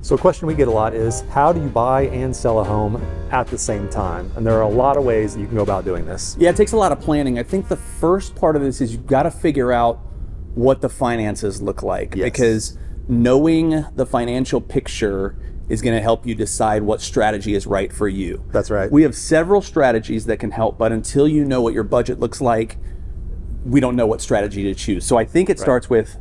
So a question we get a lot is, how do you buy and sell a home at the same time? And there are a lot of ways that you can go about doing this. Yeah, it takes a lot of planning. I think the first part of this is you've got to figure out what the finances look like. Yes. Because knowing the financial picture is going to help you decide what strategy is right for you. That's right. We have several strategies that can help, but until you know what your budget looks like, we don't know what strategy to choose. So I think it starts with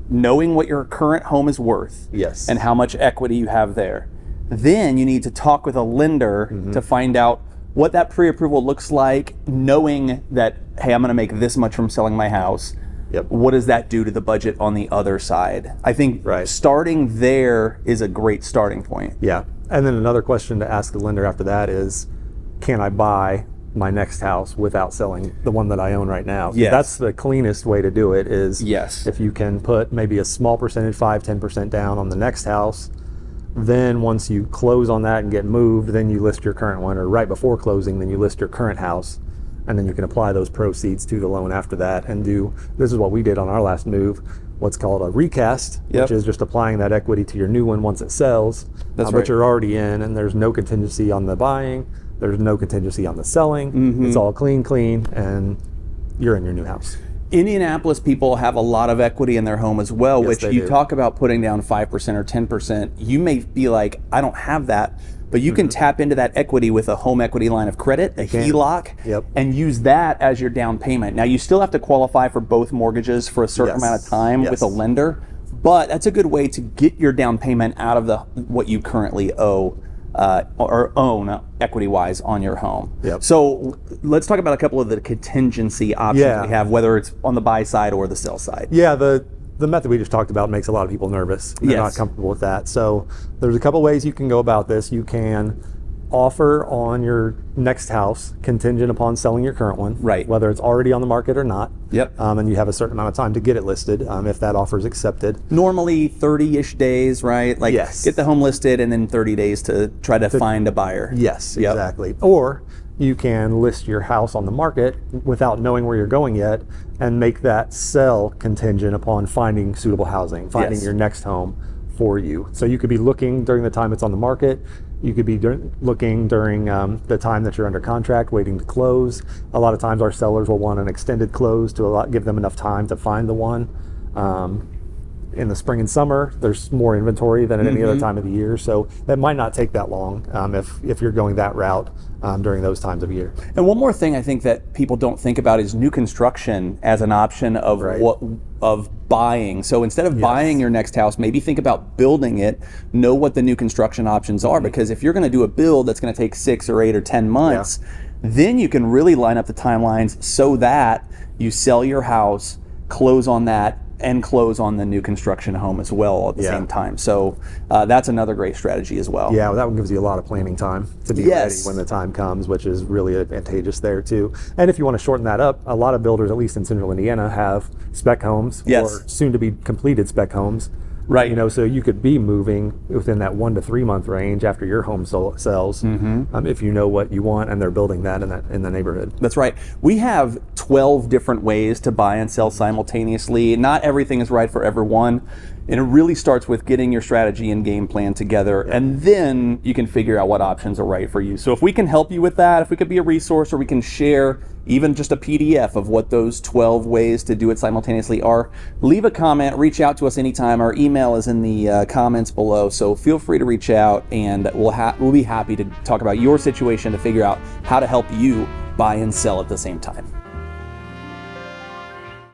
knowing what your current home is worth. Yes. And how much equity you have there. Then you need to talk with a lender to find out what that pre-approval looks like, knowing that, hey, I'm going to make this much from selling my house. Yep. What does that do to the budget on the other side? I think starting there is a great starting point. Yeah. And then another question to ask the lender after that is, can I buy my next house without selling the one that I own right now? Yes. That's the cleanest way to do it is Yes. if you can put maybe a small percentage, 5-10% down on the next house. Then once you close on that and get moved, then you list your current one, or right before closing, then you list your current house. And then you can apply those proceeds to the loan after that and this is what we did on our last move, what's called a recast, which is just applying that equity to your new one once it sells. That's But you're already in, and there's no contingency on the buying. There's no contingency on the selling. It's all clean, and you're in your new house. Indianapolis people have a lot of equity in their home as well, Yes, which they you do. talk about putting down 5% or 10%. You may be like, I don't have that, but you can tap into that equity with a home equity line of credit, a HELOC, and use that as your down payment. Now, you still have to qualify for both mortgages for a certain amount of time with a lender, but that's a good way to get your down payment out of what you currently owe or own equity-wise on your home. So let's talk about a couple of the contingency options we have, whether it's on the buy side or the sell side. Yeah, the method we just talked about makes a lot of people nervous. They're not comfortable with that. So there's a couple ways you can go about this. You can offer on your next house contingent upon selling your current one, whether it's already on the market or not. And you have a certain amount of time to get it listed if that offer is accepted. Normally 30-ish days, right? Like get the home listed and then 30 days to try to find a buyer. Yes, exactly. Or you can list your house on the market without knowing where you're going yet and make that sell contingent upon finding suitable housing, finding your next home for you. So you could be looking during the time it's on the market. You could be looking during the time that you're under contract, waiting to close. A lot of times our sellers will want an extended close to give them enough time to find the one. In the spring and summer, there's more inventory than at any other time of the year. So that might not take that long if you're going that route during those times of year. And one more thing I think that people don't think about is new construction as an option of of buying. So instead of buying your next house, maybe think about building it, know what the new construction options are, because if you're going to do a build that's going to take 6 or 8 or 10 months, then you can really line up the timelines so that you sell your house, close on that, and close on the new construction home as well at the same time. So that's another great strategy as well. Yeah, well, that one gives you a lot of planning time to be ready when the time comes, which is really advantageous there too. And if you want to shorten that up, a lot of builders, at least in central Indiana, have spec homes or soon to be completed spec homes. You know, so you could be moving within that 1 to 3 month range after your home sells, if you know what you want and they're building that in the neighborhood. That's right. We have 12 different ways to buy and sell simultaneously. Not everything is right for everyone. And it really starts with getting your strategy and game plan together, and then you can figure out what options are right for you. So if we can help you with that, if we could be a resource, or we can share even just a PDF of what those 12 ways to do it simultaneously are, leave a comment, reach out to us anytime. Our email is in the comments below, so feel free to reach out, and we'll be happy to talk about your situation to figure out how to help you buy and sell at the same time.